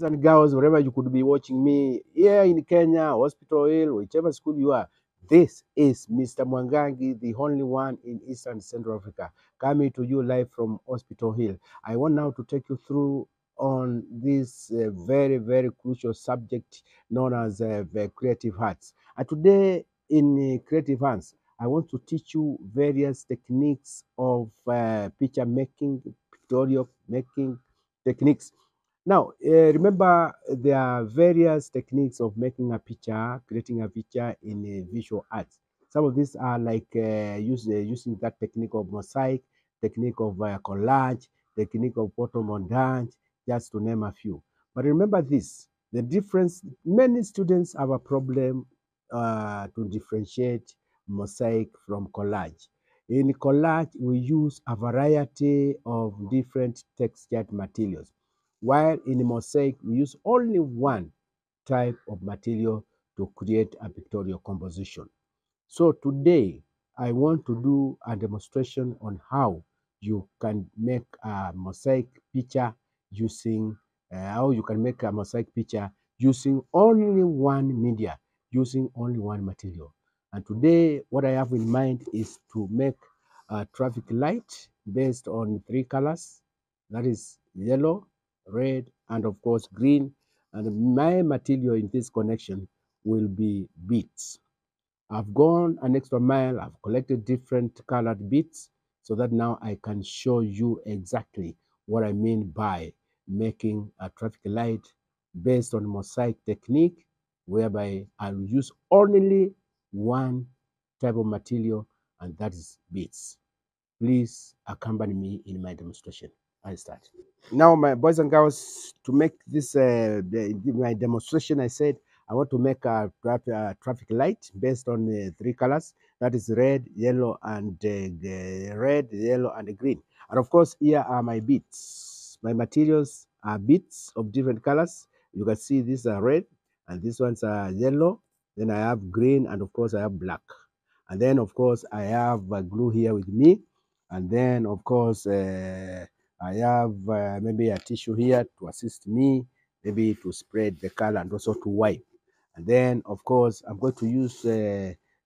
And girls, wherever you could be watching me, here in Kenya, Hospital Hill, whichever school you are, this is Mr. Mwangangi, the only one in Eastern Central Africa, coming to you live from Hospital Hill. I want now to take you through on this very, very crucial subject known as the creative arts. And today in creative arts, I want to teach you various techniques of picture making, pictorial making techniques. Now, remember, there are various techniques of making a picture, creating a picture in visual arts. Some of these are like using that technique of mosaic, technique of collage, technique of photomontage, just to name a few. But remember this, the difference, many students have a problem to differentiate mosaic from collage. In collage, we use a variety of different textured materials, while in mosaic, we use only one type of material to create a pictorial composition. So today, I want to do a demonstration on how you can make a mosaic picture using, how you can make a mosaic picture using only one media, using only one material. And today, what I have in mind is to make a traffic light based on three colors, that is yellow, red, and of course green. And my material in this connection will be beads. I've gone an extra mile. I've collected different colored beads so that now I can show you exactly what I mean by making a traffic light based on mosaic technique, whereby I'll use only one type of material, and that is beads. Please accompany me in my demonstration. I start. Now, my boys and girls, to make this my demonstration, I said I want to make a traffic light based on three colors. That is red, yellow, and red, yellow, and green. And of course, here are my beads. My materials are beads of different colors. You can see these are red, and these ones are yellow. Then I have green, and of course, I have black. And then, of course, I have glue here with me. And then, of course, I have maybe a tissue here to assist me, maybe to spread the color and also to wipe. And then, of course, I'm going to use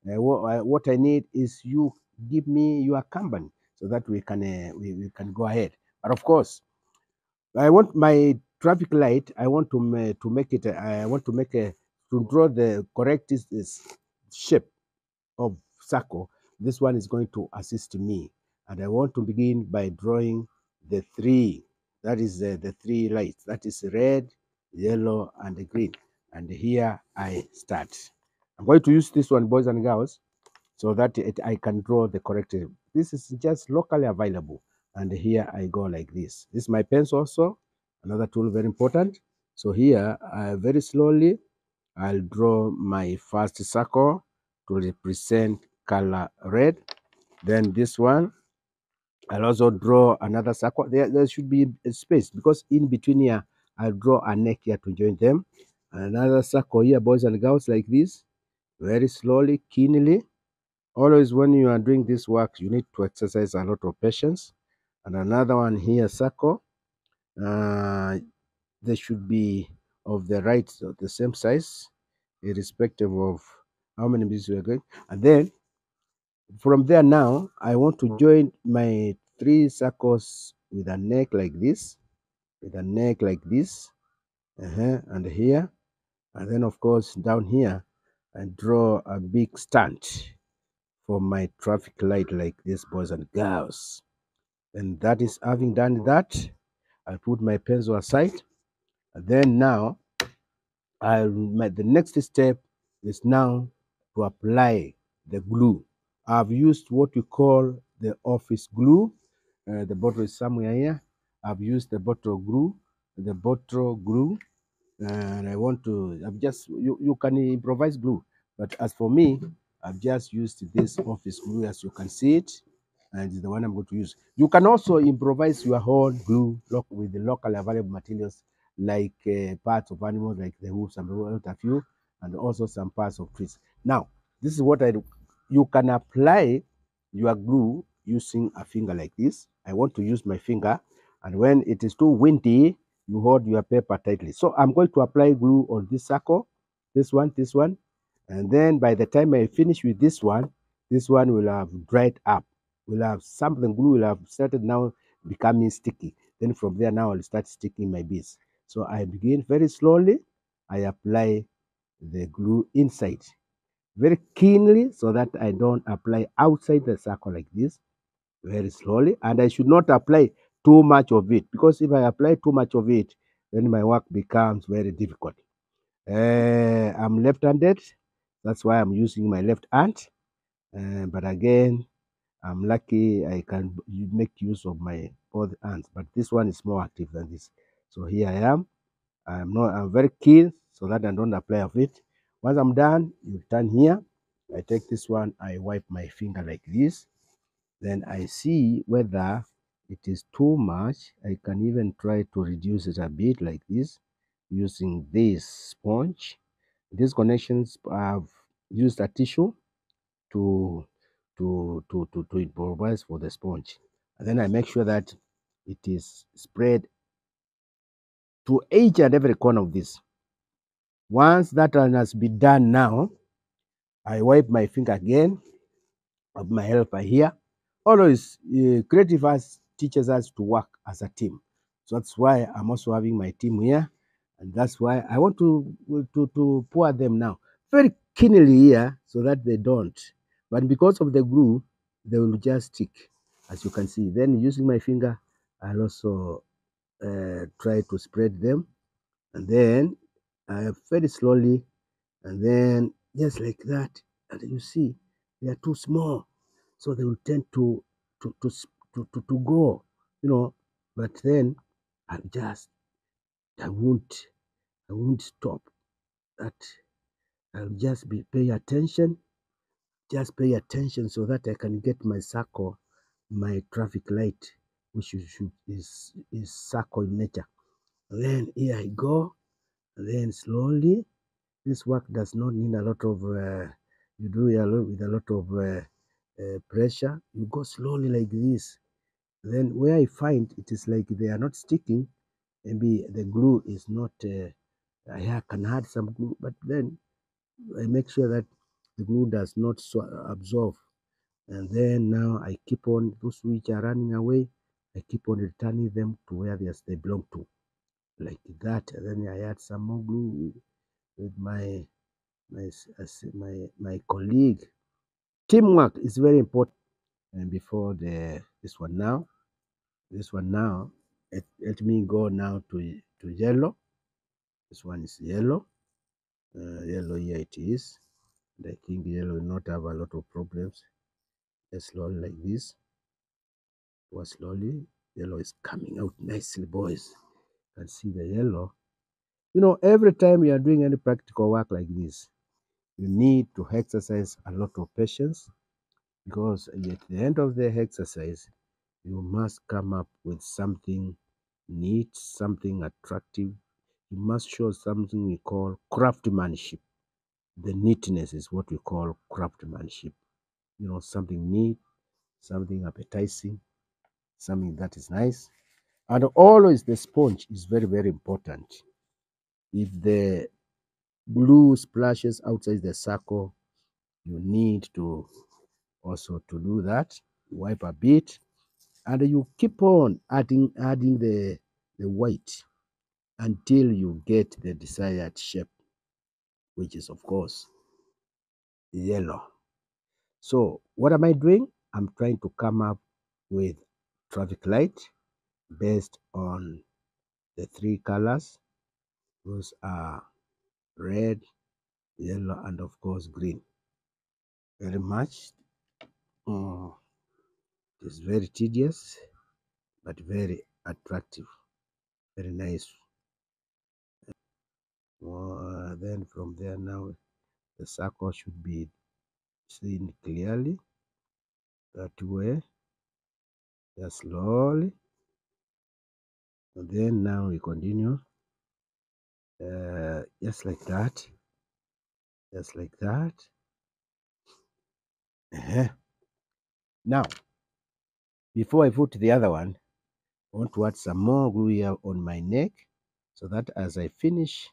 what I need is you give me your company so that we can go ahead. But of course, I want my traffic light. I want to make it. I want to make a to draw the correct shape of circle. This one is going to assist me. And I want to begin by drawing the three. That is the three lights. That is red, yellow, and green. And here I start. I'm going to use this one, boys and girls, so that I can draw the correct. This is just locally available. And here I go like this. This is my pencil also, another tool very important. So here, very slowly, I'll draw my first circle to represent color red. Then this one, I'll also draw another circle. There should be a space because in between here, I'll draw a neck here to join them. Another circle here, boys and girls, like this, very slowly, keenly. Always when you are doing this work, you need to exercise a lot of patience. And another one here, circle. Uh, they should be of the right, the same size, irrespective of how many pieces we are going. And then from there now, I want to join my three circles with a neck like this, with a neck like this, and here. And then of course down here, I draw a big stand for my traffic light like this, boys and girls. And that is having done that, I put my pencil aside. And then now the next step is now to apply the glue. I've used what we call the office glue. The bottle is somewhere here. I've used the bottle glue, and I've just, you can improvise glue. But as for me, I've just used this office glue as you can see it, and it's the one I'm going to use. You can also improvise your own glue with the locally available materials like parts of animals, like the hooves and what have you, and also some parts of trees. Now, this is what I do. You can apply your glue using a finger like this. I want to use my finger, and when it is too windy, you hold your paper tightly. So I'm going to apply glue on this circle, this one, and then by the time I finish with this one will have dried up. Will have something, glue will have started now becoming sticky. Then from there now I'll start sticking my beads. So I begin very slowly. I apply the glue inside very keenly so that I don't apply outside the circle like this, very slowly. And I should not apply too much of it, because if I apply too much of it, then my work becomes very difficult. I'm left-handed, that's why I'm using my left hand. But again, I'm lucky I can make use of my both hands. But this one is more active than this. So here I am. I'm very keen so that I don't apply of it. Once I'm done, you turn here. I take this one, I wipe my finger like this. Then I see whether it is too much. I can even try to reduce it a bit like this using this sponge. These connections, I've used a tissue to improvise for the sponge. And then I make sure that it is spread to each and every corner of this. Once that one has been done now, I wipe my finger again of my helper here. Always, creative arts teaches us to work as a team. So that's why I'm also having my team here. And that's why I want to pour them now very keenly here so that they don't. But because of the glue, they will just stick, as you can see. Then using my finger, I'll also try to spread them. And then very slowly, and then just like that. And you see, they are too small, so they will tend to to to go, you know. But then I just I won't stop. That I'll just be pay attention, so that I can get my circle, my traffic light, which is circle in nature. And then here I go, and then slowly. This work does not need a lot of you do it with a lot of pressure. You go slowly like this. Then where I find it is like they are not sticking, maybe the glue is not. I can add some glue, but then I make sure that the glue does not absorb. And then now I keep on those which are running away. I keep on returning them to where they belong to, like that. And then I add some more glue with my colleague. Teamwork is very important. And before this one now, let me go now to yellow. This one is yellow. Yellow here it is. And I think yellow will not have a lot of problems. Just slowly like this. Slowly. Yellow is coming out nicely, boys. You can see the yellow. You know, every time you are doing any practical work like this, you need to exercise a lot of patience, because at the end of the exercise, you must come up with something neat, something attractive. You must show something we call craftsmanship. The neatness is what we call craftsmanship. You know, something neat, something appetizing, something that is nice. And always the sponge is very, very important. If the glue splashes outside the circle, you need to also to do that. Wipe a bit, and you keep on adding the white until you get the desired shape, which is of course yellow. So what am I doing? I'm trying to come up with traffic light based on the three colors. Those are red, yellow, and of course green. Very much. It's very tedious, but very attractive. Very nice. Then from there now, the circle should be seen clearly. That way, just slowly. And then now we continue, just like that, just like that. Now, before I put the other one, I want to add some more glue here on my neck. so that as I finish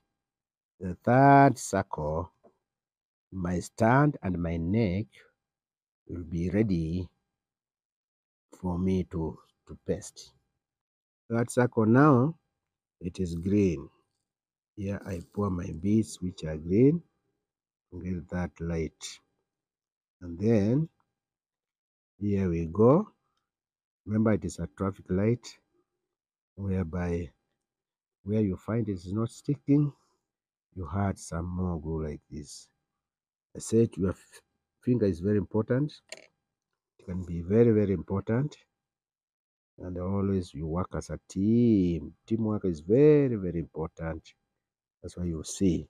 the third circle, my stand and my neck will be ready for me to paste. Third circle now, it is green. Here I pour my beads which are green to get that light. And then here we go. Remember, it is a traffic light whereby where you find it is not sticking, you add some more glue like this. I said your finger is very important. It can be very, very important. And always you work as a team. Teamwork is very, very important. That's why you see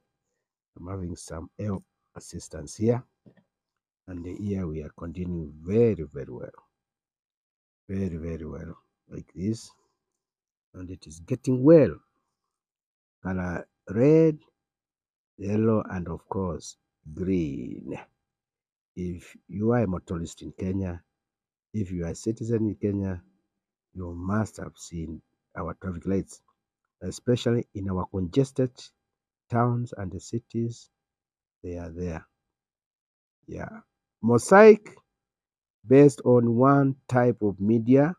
I'm having some help assistance here. And here we are continuing very, very well. Very, very well. Like this. And it is getting well. Color red, yellow, and of course green. If you are a motorist in Kenya, if you are a citizen in Kenya, you must have seen our traffic lights, especially in our congested towns and the cities. They are there. Yeah. Mosaic, based on one type of media,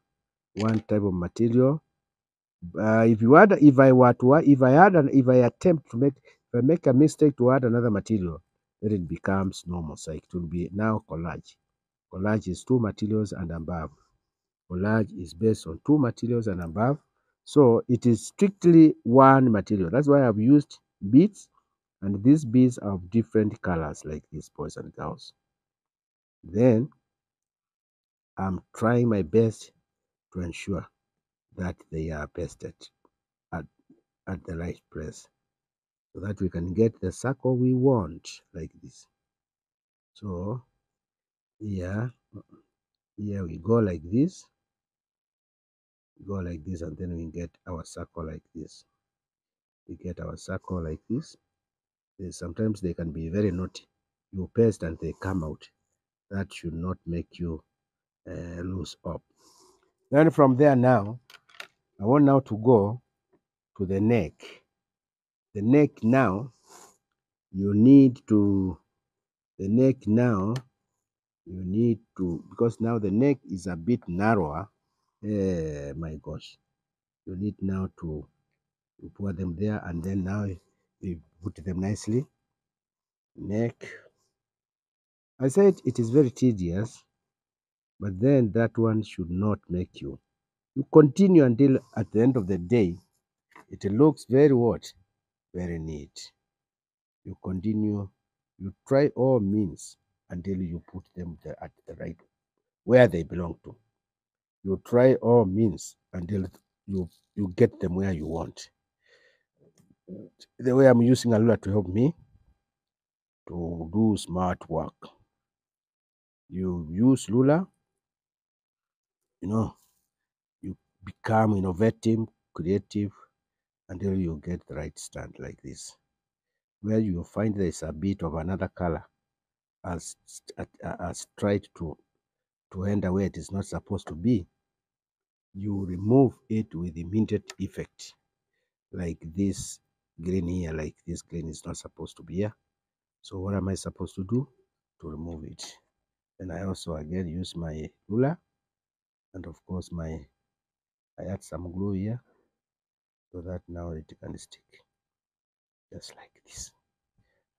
one type of material. If I attempt to make, if I make a mistake to add another material, then it becomes no mosaic. It will be now collage. Collage is two materials and above. Collage is based on two materials and above. So it is strictly one material. That's why I've used beads, and these beads are of different colors like these, boys and girls. Then I'm trying my best to ensure that they are pasted at, at the right place so that we can get the circle we want like this. So here we go like this, and then we get our circle like this. We get our circle like this. Sometimes they can be very naughty. You paste and they come out. That should not make you lose up. Then from there now, I want now to go to the neck. The neck now, you need to, because now the neck is a bit narrower. My gosh, you need now to pour them there, and then now you put them nicely. Neck. I said it is very tedious, but then that one should not make you. You continue until at the end of the day, it looks very what? Very neat. You continue, you try all means until you put them at the right, where they belong to. You try all means until you get them where you want. The way I'm using a ruler to help me to do smart work. You use ruler, you become innovative, creative, until you get the right stand like this, where you find there's a bit of another color as tried to enter where it is not supposed to be. You remove it with immediate effect, like this green here. Like this green is not supposed to be here. So what am I supposed to do to remove it? Then I also again use my ruler, and of course I add some glue here so that now it can stick just like this.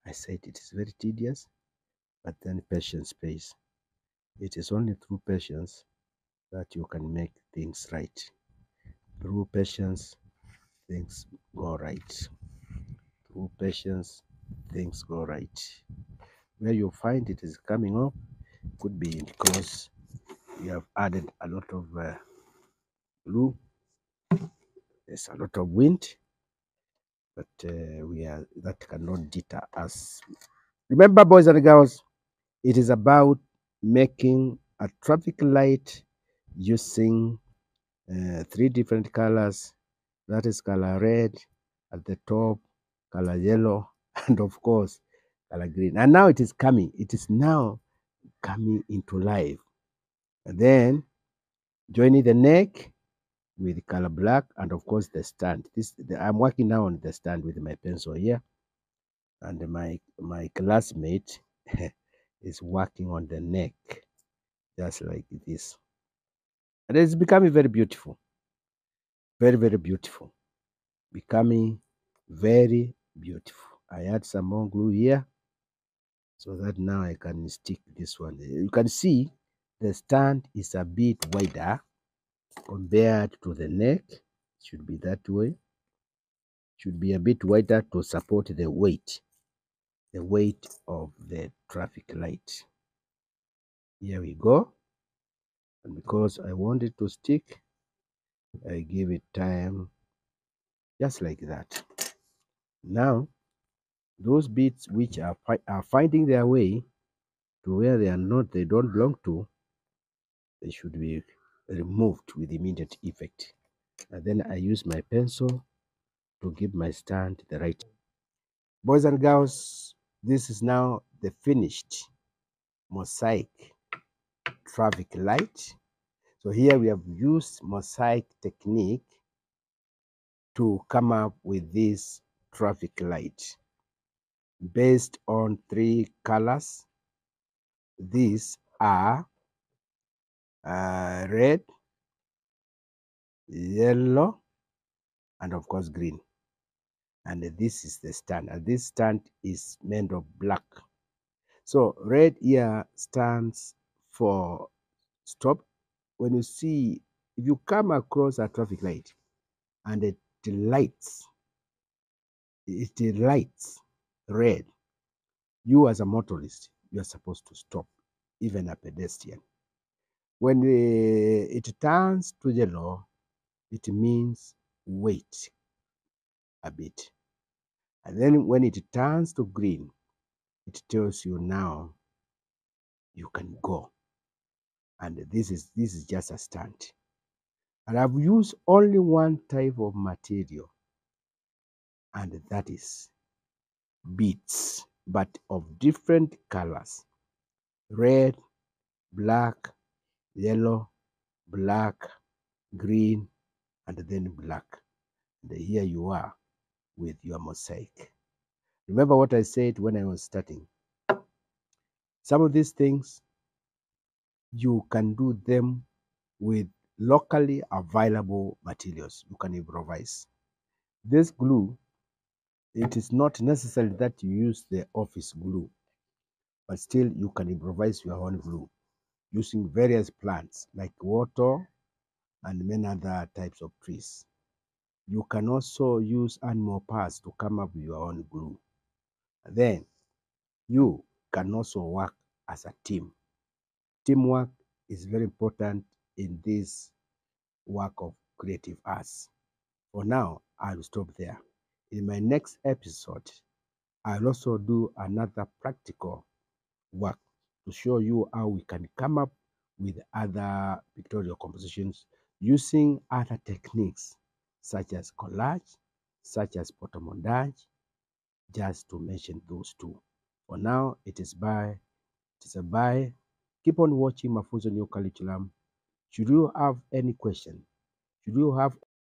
I said it is very tedious, but then patience pays. It is only through patience that you can make things right. Through patience, things go right. Through patience, things go right. Where you find it is coming up could be because you have added a lot of glue. There's a lot of wind, but that cannot deter us. Remember, boys and girls, it is about making a traffic light using three different colors. That is color red at the top, color yellow, and of course color green. And now it is coming. It is now coming into life. And then joining the neck, with color black, and of course the stand. I'm working now on the stand with my pencil here, and my classmate is working on the neck, just like this. And it's becoming very beautiful, very, very beautiful, becoming very beautiful. I add some more glue here so that now I can stick this one. You can see the stand is a bit wider compared to the neck. It should be that way. It should be a bit wider to support the weight of the traffic light. Here we go. And because I want it to stick, I give it time just like that. Now, those bits which are finding their way to where they don't belong to, they should be removed with immediate effect. And then I use my pencil to give my stand the right. Boys and girls, this is now the finished mosaic traffic light. So here we have used mosaic technique to come up with this traffic light based on 3 colors. These are red, yellow, and of course green. And this is the stand, and this stand is made of black. So red here stands for stop. When you see, if you come across a traffic light and it lights red, you as a motorist, you are supposed to stop, even a pedestrian. When it turns to yellow, it means wait a bit. And then when it turns to green, it tells you now you can go. And this is just a stunt. And I've used only one type of material, and that is beads, but of different colors: red, black, yellow, black, green, and then black. And here you are with your mosaic. Remember what I said when I was starting. Some of these things you can do them with locally available materials. You can improvise. This glue, it is not necessary that you use the office glue, but still you can improvise your own glue using various plants like water and many other types of trees. You can also use animal parts to come up with your own glue. Then you can also work as a team. Teamwork is very important in this work of creative arts. For now, I'll stop there. In my next episode, I'll also do another practical work to show you how we can come up with other pictorial compositions using other techniques such as collage, such as photomontage, just to mention those two. For now, it is bye. It is a bye. Keep on watching Mafunzo New Curriculum. Should you have any question, should you have